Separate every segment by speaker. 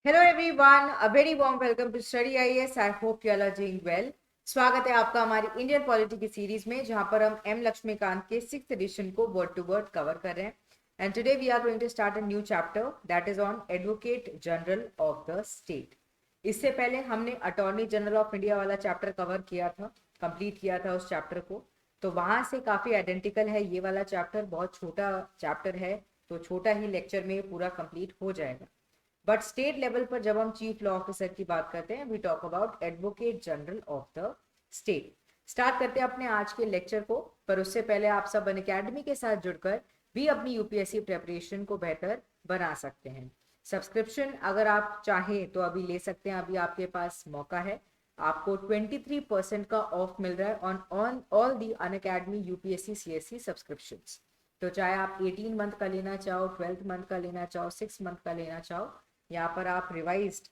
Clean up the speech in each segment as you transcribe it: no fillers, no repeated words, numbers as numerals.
Speaker 1: Hello everyone, a very warm welcome to study IAS. I hope you all are doing well. स्वागत है आपका हमारी Indian polity की series में, जहां पर हम एम लक्ष्मीकांत के 6th एडिशन को वर्ड टू वर्ड कवर कर रहे हैं। And today we are going to start a new chapter that is on advocate general of the state. इससे पहले हमने अटॉर्नी जनरल ऑफ इंडिया वाला चैप्टर कवर किया था, कंप्लीट किया था उस चैप्टर को। तो वहां से काफी आइडेंटिकल है ये वाला चैप्टर, बहुत छोटा चैप्टर है, तो छोटा ही लेक्चर में पूरा कंप्लीट हो जाएगा। बट स्टेट लेवल पर जब हम चीफ लॉ ऑफिसर की बात करते हैं, we talk about advocate general of the state. Start करते हैं अपने आज के लेक्चर को, पर उससे पहले आप सब अन अकेडमी के साथ जुड़कर भी अपनी यूपीएससी प्रिपरेशन को बेहतर बना सकते हैं। सब्सक्रिप्शन अगर आप चाहें तो अभी ले सकते हैं, अभी आपके पास मौका है। आपको 23% का ऑफ मिल रहा है on all the Unacademy UPSC CSC subscriptions. तो चाहे आप 18 मंथ का लेना चाहो, 12th मंथ का लेना चाहो, 6 मंथ का लेना चाहो, यहाँ पर आप रिवाइज्ड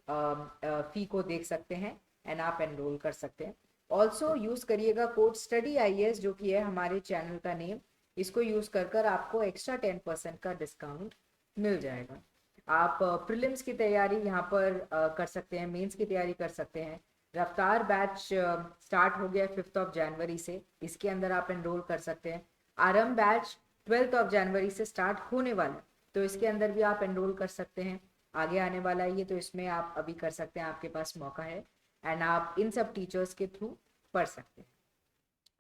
Speaker 1: फी को देख सकते हैं एंड आप एनरोल कर सकते हैं। ऑल्सो यूज करिएगा कोड स्टडी आईएएस, जो कि है हमारे चैनल का नेम। इसको यूज कर आपको एक्स्ट्रा 10% का डिस्काउंट मिल जाएगा। आप प्रीलिम्स की तैयारी यहाँ पर कर सकते हैं, मेंस की तैयारी कर सकते हैं। रफ्तार बैच स्टार्ट हो गया 5th ऑफ जनवरी से, इसके अंदर आप एनरोल कर सकते हैं। आरम बैच 12th ऑफ जनवरी से स्टार्ट होने वाला है, तो इसके अंदर भी आप एनरोल कर सकते हैं। आगे आने वाला है ये, तो इसमें आप अभी कर सकते हैं, आपके पास मौका है एंड आप इन सब टीचर्स के थ्रू पढ़ सकते हैं।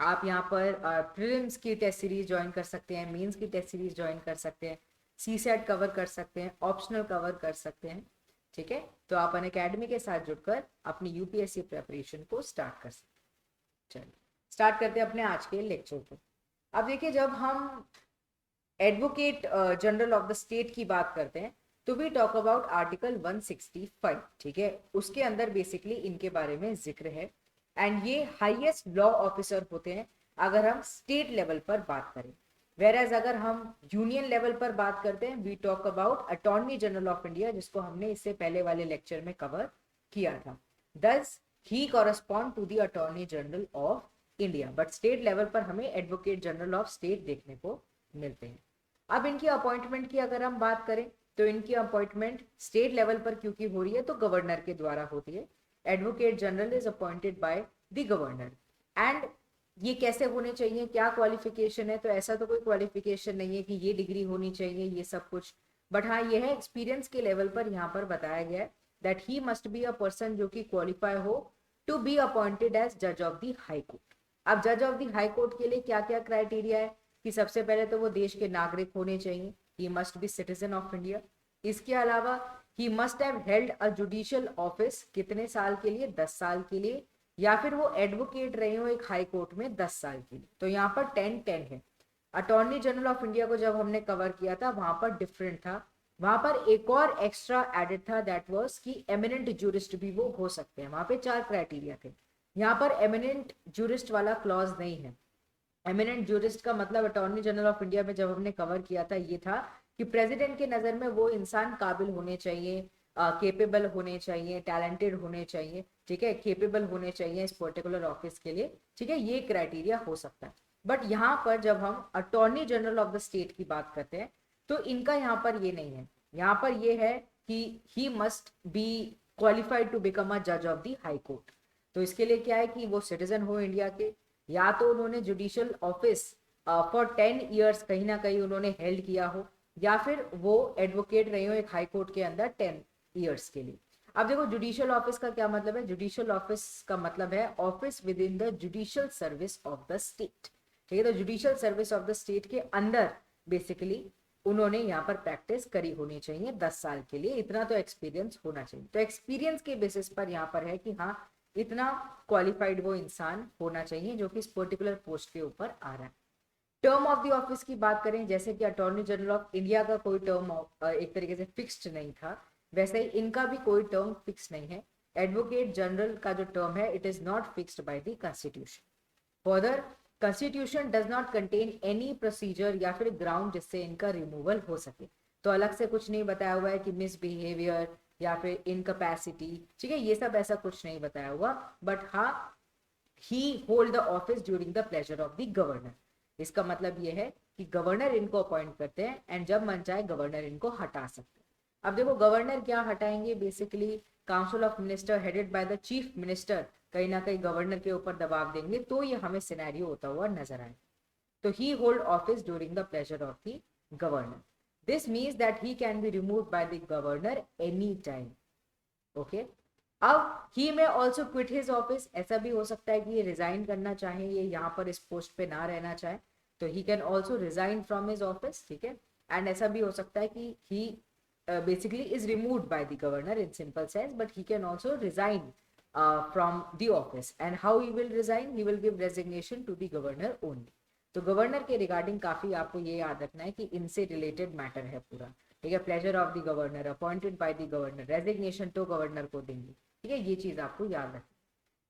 Speaker 1: आप यहाँ पर प्रीलिम्स की टेस्ट सीरीज ज्वाइन कर सकते हैं, मेंस की टेस्ट सीरीज ज्वाइन कर सकते हैं, सी सेट कवर कर सकते हैं, ऑप्शनल कवर कर सकते हैं। ठीक है, तो आप अन अकेडमी के साथ जुड़कर अपनी यूपीएससी प्रिपरेशन को स्टार्ट कर सकते हैं। चलिए स्टार्ट करते हैं अपने आज के लेक्चर को। अब देखिए, जब हम advocate general of the state की बात करते हैं तो वी टॉक अबाउट आर्टिकल 165। ठीक है, उसके अंदर बेसिकली इनके बारे में जिक्र है एंड ये हाईएस्ट लॉ ऑफिसर होते हैं अगर हम स्टेट लेवल पर बात करें। वेरएज अगर हम यूनियन लेवल पर बात करते हैं, we talk about attorney general of India, जिसको हमने इससे पहले वाले लेक्चर में कवर किया था। दस ही correspond to the attorney general of India, but state level पर हमें एडवोकेट जनरल ऑफ स्टेट देखने को मिलते हैं। अब इनकी अपॉइंटमेंट की अगर हम बात करें तो इनकी अपॉइंटमेंट स्टेट लेवल पर क्योंकि हो रही है तो गवर्नर के द्वारा होती है। Advocate general is appointed by the governor. And ये कैसे होने चाहिए, क्या क्वालिफिकेशन है, तो ऐसा तो कोई क्वालिफिकेशन नहीं है कि ये डिग्री होनी चाहिए ये सब कुछ, बट हाँ ये है एक्सपीरियंस के लेवल पर यहाँ पर बताया गया है that he must be a person जो कि क्वालिफाई हो टू बी अपॉइंटेड एज जज ऑफ द हाई कोर्ट। अब जज ऑफ द हाई कोर्ट के लिए क्या क्या क्राइटेरिया है कि सबसे पहले तो वो देश के नागरिक होने चाहिए, ही must B citizen of India. इसके अलावा he must have held a judicial office, कितने साल के लिए, 10 साल के लिए, या फिर वो एडवोकेट रहे हो एक हाई कोर्ट में 10 साल के लिए। तो यहाँ पर 10-10 है। अटॉर्नी जनरल ऑफ इंडिया को जब हमने कवर किया था वहां पर डिफरेंट था, वहां पर एक और एक्स्ट्रा एडेड था दैट वाज कि एमिनेंट जूरिस्ट भी वो हो सकते हैं। वहां पे 4 क्राइटेरिया थे, यहाँ पर एमिनेंट जूरिस्ट वाला क्लॉज नहीं है। एमिनेंट जूरिस्ट का मतलब अटॉर्नी जनरल ऑफ इंडिया में जब हमने कवर किया था ये था कि प्रेसिडेंट के नज़र में वो इंसान काबिल होने चाहिए, केपेबल होने चाहिए, टैलेंटेड होने चाहिए। ठीक है, केपेबल होने चाहिए इस पर्टिकुलर ऑफिस के लिए। ठीक है, ये क्राइटेरिया हो सकता है। बट यहाँ पर जब हम attorney general of the state की बात करते हैं तो इनका यहाँ पर ये नहीं है। यहाँ पर ये है कि he must be qualified to become a जज ऑफ द हाई कोर्ट। तो इसके लिए क्या है कि वो सिटीजन हो इंडिया के, या तो उन्होंने जुडिशियल ऑफिस फॉर 10 ईयर्स कहीं ना कहीं उन्होंने हेल्ड किया हो, या फिर वो एडवोकेट रहे हो एक हाई कोर्ट के अंदर 10 ईयर्स के लिए। अब देखो जुडिशियल ऑफिस का क्या मतलब है, जुडिशियल ऑफिस का मतलब है office with in the judicial service of the state. ठीक है, तो judicial service of the state के अंदर बेसिकली उन्होंने यहाँ पर प्रैक्टिस करी होनी चाहिए 10 साल के लिए, इतना तो एक्सपीरियंस होना चाहिए। तो एक्सपीरियंस के बेसिस पर यहाँ पर है कि हाँ इतना क्वालिफाइड वो इंसान होना चाहिए जो कि इस पर्टिकुलर पोस्ट के ऊपर आ रहा है। टर्म ऑफ द ऑफिस की बात करें, जैसे कि अटॉर्नी जनरल ऑफ इंडिया का कोई टर्म एक तरीके से फिक्स्ड नहीं था, वैसे ही इनका भी कोई टर्म फिक्स नहीं है। एडवोकेट जनरल का जो टर्म है it is not fixed by the constitution. Further constitution does not contain any procedure या फिर ग्राउंड जिससे इनका रिमूवल हो सके। तो अलग से कुछ नहीं बताया हुआ है कि मिसबिहेवियर या फिर इनकैपेसिटी, ठीक है, ये सब ऐसा कुछ नहीं बताया हुआ। बट हाँ he hold the office during the pleasure of the governor. इसका मतलब ये है कि गवर्नर इनको अपॉइंट करते हैं एंड जब मन चाहे गवर्नर इनको हटा सकते हैं। अब देखो गवर्नर क्या हटाएंगे, basically council of minister headed by the chief minister कहीं ना कहीं गवर्नर के ऊपर दबाव देंगे, तो ये हमें सिनेरियो होता हुआ नजर आए। तो he hold office during the pleasure of the governor. This means that he can be removed by the governor any time. Okay, अब ही में ऑल्सो क्विट हिज ऑफिस, ऐसा भी हो सकता है कि ये रिजाइन करना चाहे, ये यहाँ पर इस पोस्ट पे ना रहना चाहे, तो he can also resign from his office, ठीक है। एंड ऐसा भी हो सकता है कि ही basically is removed by the governor in simple sense, but he can also resign from the office. And how he will resign? He will give resignation to the governor only. तो governor के regarding काफी आपको ये याद रखना है कि इनसे रिलेटेड मैटर है पूरा, ठीक है। Pleasure of the governor, appointed by the governor, resignation तो गवर्नर को देंगे, ठीक है, ये चीज आपको याद रखना।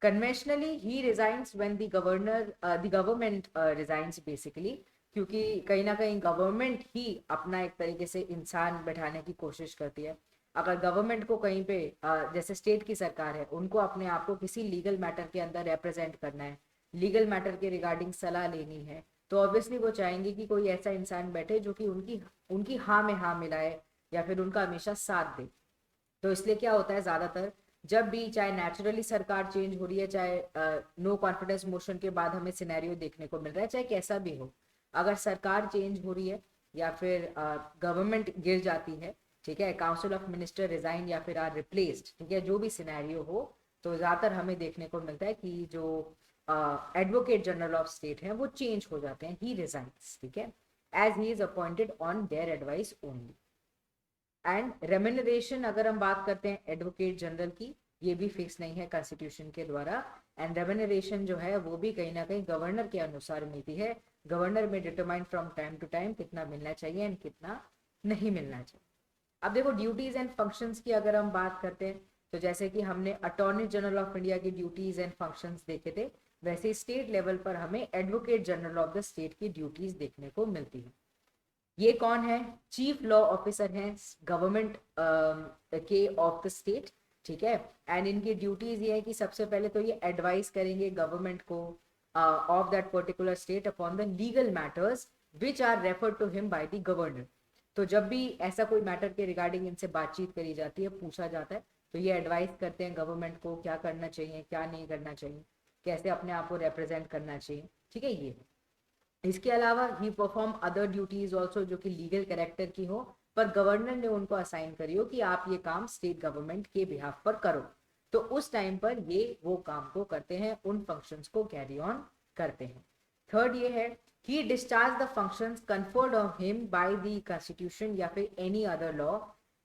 Speaker 1: Conventionally he resigns when the governor the government resigns, basically क्योंकि कहीं ना कहीं गवर्नमेंट ही अपना एक तरीके से इंसान बैठाने की कोशिश करती है। अगर गवर्नमेंट को कहीं पे जैसे स्टेट की सरकार है, उनको अपने आप को किसी लीगल मैटर के अंदर रिप्रेजेंट करना है, लीगल मैटर के रिगार्डिंग सलाह लेनी है, तो ऑब्वियसली वो चाहेंगे कि कोई ऐसा इंसान बैठे जो कि उनकी उनकी हाँ में हाँ मिलाए या फिर उनका हमेशा साथ दे। तो इसलिए क्या होता है, ज्यादातर जब भी चाहे नेचुरली सरकार चेंज हो रही है, चाहे नो कॉन्फिडेंस मोशन के बाद हमें सिनेरियो देखने को मिल रहा है, चाहे कैसा भी हो, अगर सरकार चेंज हो रही है या फिर गवर्नमेंट गिर जाती है, ठीक है, काउंसिल ऑफ मिनिस्टर रिजाइन या फिर आर रिप्लेस्ड, ठीक है, जो भी सिनेरियो हो, तो ज्यादातर हमें देखने को मिलता है कि जो एडवोकेट जनरल ऑफ स्टेट है वो चेंज हो जाते हैं, ही रिजाइंस, ठीक है, as he is appointed on their advice only. And remuneration अगर हम बात करते हैं एडवोकेट जनरल की, ये भी फिक्स नहीं है कॉन्स्टिट्यूशन के द्वारा। एंड रेम्यूनरेशन जो है वो भी कहीं ना कहीं गवर्नर के अनुसार मिलती है, गवर्नर में determine from time to time कितना मिलना चाहिए एंड कितना नहीं मिलना चाहिए। अब देखो ड्यूटीज एंड फंक्शंस की अगर हम बात करते हैं, तो जैसे कि हमने अटॉर्नी जनरल ऑफ इंडिया की ड्यूटीज एंड फंक्शंस देखे थे, वैसे स्टेट लेवल पर हमें advocate general of the state की ड्यूटीज देखने को मिलती है। ये कौन है? चीफ लॉ ऑफिसर हैं गवर्नमेंट के ऑफ द स्टेट, ठीक है। एंड इनकी ड्यूटीज ये है कि सबसे पहले तो ये एडवाइस करेंगे गवर्नमेंट को of that particular state upon the legal matters which are referred to him by the governor. तो जब भी ऐसा कोई मैटर के रिगार्डिंग इनसे बातचीत करी जाती है, पूछा जाता है, तो ये एडवाइस करते हैं गवर्नमेंट को क्या करना चाहिए, क्या नहीं करना चाहिए, कैसे अपने आप को रिप्रेजेंट करना चाहिए, ठीक है। ये इसके अलावा ही परफॉर्म अदर ड्यूटीज ऑल्सो जो कि लीगल कैरेक्टर की हो, पर गवर्नर ने उनको असाइन करी हो कि आप ये काम स्टेट गवर्नमेंट के बिहाफ पर करो, तो उस टाइम पर ये वो काम को करते हैं, उन फंक्शंस को कैरी ऑन करते हैं। थर्ड ये है, he discharge the functions conferred on him by the constitution या फिर any other law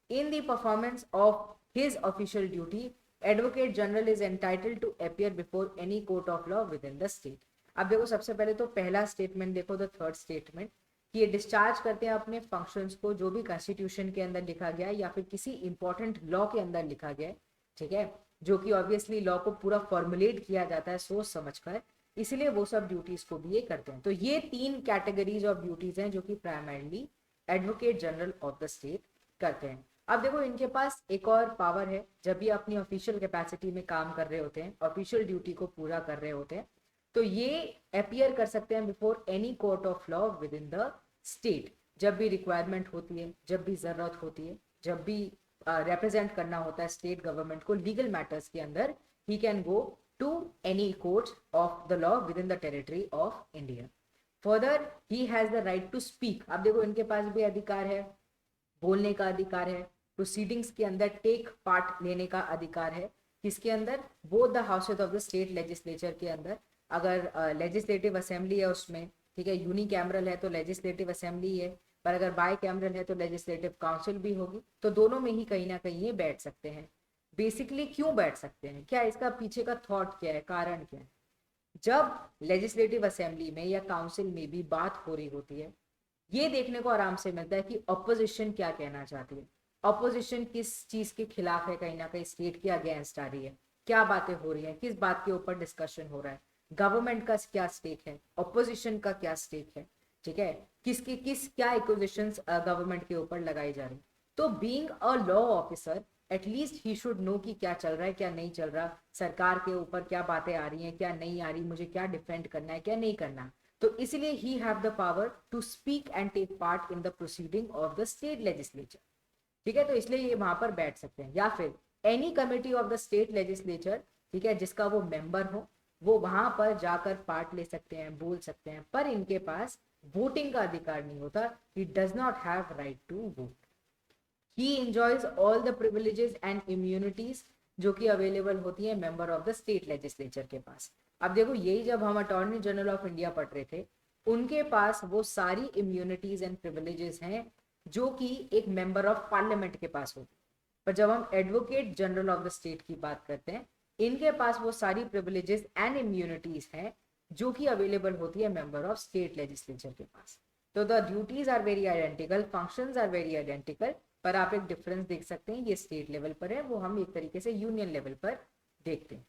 Speaker 1: in the performance of his official duty. Advocate general is entitled to appear before any court of law within the state. अब देखो सबसे पहले तो पहला statement देखो, the third statement, कि ये डिस्चार्ज करते हैं अपने फंक्शंस को जो भी कॉन्स्टिट्यूशन के अंदर लिखा गया है या फिर किसी इंपॉर्टेंट लॉ के अंदर लिखा गया है, ठीक है, जो कि ऑब्वियसली लॉ को पूरा फॉर्मुलेट किया जाता है सोच समझकर, इसलिए वो सब ड्यूटीज को भी ये करते हैं। तो ये तीन कैटेगरीज ऑफ ड्यूटीज हैं जो कि primarily advocate general of the state करते हैं। अब देखो इनके पास एक और पावर है, जब ये अपनी ऑफिशियल कैपेसिटी में काम कर रहे होते हैं, ऑफिशियल ड्यूटी को पूरा कर रहे होते हैं, तो ये अपीयर कर सकते हैं before any court of law within the state, जब भी रिक्वायरमेंट होती है, जब भी जरूरत होती है, जब भी रिप्रेजेंट करना होता है स्टेट गवर्नमेंट को लीगल मैटर्स के अंदर, he can go to any court of the law within the territory of India. Further he has the right to speak. अब देखो इनके पास भी अधिकार है, बोलने का अधिकार है, प्रोसीडिंग्स के अंदर टेक पार्ट लेने का अधिकार है, किसके अंदर? Both the houses of the state legislature के अंदर। अगर लेजिस्लेटिव असेंबली है उसमें, ठीक है, यूनी कैमरल है तो लेजिस्लेटिव असेंबली है, पर अगर बाय कैमरल है तो लेजिस्लेटिव काउंसिल भी होगी, तो दोनों में ही कहीं ना कहीं ये बैठ सकते हैं। बेसिकली क्यों बैठ सकते हैं, क्या इसका पीछे का थॉट क्या है, कारण क्या है? जब लेजिस्लेटिव असेंबली में या काउंसिल में भी बात हो रही होती है, ये देखने को आराम से मिलता है कि ऑपोजिशन क्या कहना चाहती है, ऑपोजिशन किस चीज के खिलाफ है, कहीं ना कहीं स्टेट के अगेंस्ट आ रही है, क्या बातें हो रही है, किस बात के ऊपर डिस्कशन हो रहा है, गवर्नमेंट का क्या स्टेक है, ऑपोजिशन का क्या स्टेक है, ठीक है, किसकी किस क्या एक्विजिशंस गवर्नमेंट के ऊपर लगाई जा रही। तो being a law officer at least he should know कि क्या चल रहा है, क्या नहीं चल रहा, सरकार के ऊपर क्या बातें आ रही हैं, क्या नहीं आ रही, मुझे क्या डिफेंड करना है, क्या नहीं करना। तो इसलिए he have the power to speak and take part in the proceeding of the state legislature. ठीक है, तो इसलिए ये वहां पर बैठ सकते हैं। या फिर any committee of the state legislature, ठीक है, जिसका वो मेंबर हो, वो वहां पर जाकर पार्ट ले सकते हैं, बोल सकते हैं, पर इनके पास वोटिंग का अधिकार नहीं होता। He does not have right to vote. He enjoys all the privileges and immunities जो कि अवेलेबल होती है member of the state legislature के पास। अब देखो, यही जब हम अटॉर्नी जनरल ऑफ इंडिया पढ़ रहे थे, उनके पास वो सारी इम्यूनिटीज एंड प्रिविलेजेस हैं जो कि एक मेंबर ऑफ पार्लियामेंट के पास होती। पर जब हम advocate general of the state की बात करते हैं, इनके पास वो सारी प्रिविलेजेस एंड इम्यूनिटीज हैं जो कि अवेलेबल होती है मेंबर ऑफ स्टेट लेजिस्लेचर के पास। तो the duties are very identical, functions are very identical, पर आप एक डिफरेंस देख सकते हैं, ये स्टेट लेवल पर है, वो हम एक तरीके से यूनियन लेवल पर देखते हैं।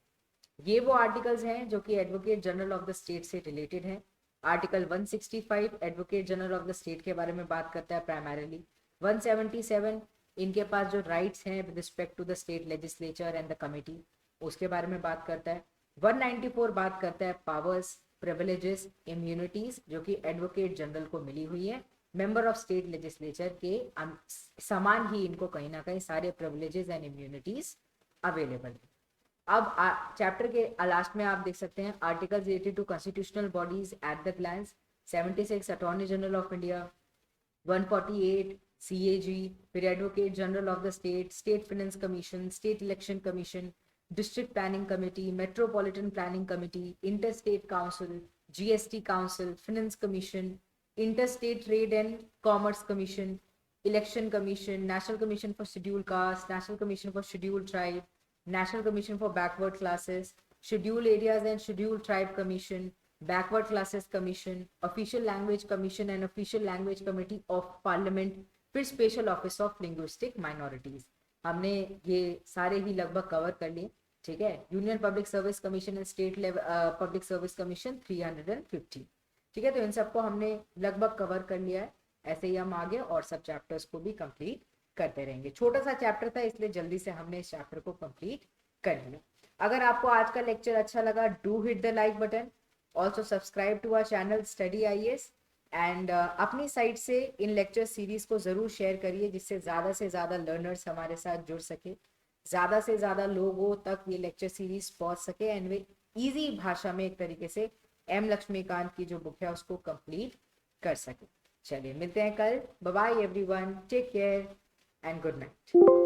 Speaker 1: ये वो आर्टिकल्स हैं जो कि advocate general of the state से रिलेटेड हैं। Article 165 advocate general of the state के बारे में बात करता है प्राइमरीली। 177 इनके पास जो राइट्स हैं with respect to the state legislature and the committee, उसके बारे में बात करता है। 194 बात करता है पावर्स, प्रिविलेजेस, इम्यूनिटीज जो कि एडवोकेट जनरल को मिली हुई है। मेंबर ऑफ स्टेट लेजिस्लेचर के समान ही इनको कहीं ना कहीं सारे प्रिविलेजेस एंड इम्यूनिटीज अवेलेबल है। अब चैप्टर के लास्ट में आप देख सकते हैं article related to constitutional bodies at the glance. 76 attorney general of India, 148 CAG, फिर advocate general of the state, state finance commission, state election commission, district planning committee, metropolitan planning committee, inter state council, GST council, finance commission, inter state trade and commerce commission, election commission, national commission for schedule caste, national commission for schedule tribe, National Commission for Backward Classes, Scheduled Areas and Scheduled Tribe Commission, Backward Classes Commission, Official Language Commission and Official Language Committee of Parliament, फिर Special Office of Linguistic Minorities। हमने ये सारे ही लगभग cover कर लिए। ठीक है, union public service commission and state level public service commission 350। ठीक है, तो इन सबको हमने लगभग कवर कर लिया है। ऐसे ही हम आगे और सब चैप्टर्स को भी कंप्लीट करते रहेंगे। छोटा सा चैप्टर था इसलिए जल्दी से हमने इस चैप्टर को कंप्लीट कर लिया। अगर आपको आज का लेक्चर अच्छा लगा, do hit the like button, also subscribe to our channel study IAS and अपनी साइड से इन लेक्चर सीरीज को ज़रूर शेयर करिए जिससे ज़्यादा लर्नर्स हमारे साथ जुड़ सके, ज़्यादा से ज़्यादा लोगों तक ये लेक्चर सीरीज पहुंच सके एंड वे ईजी भाषा में एक तरीके से M लक्ष्मीकांत की जो बुक है उसको कंप्लीट कर सके। चलिए मिलते हैं कल। Bye bye everyone, take care and good night.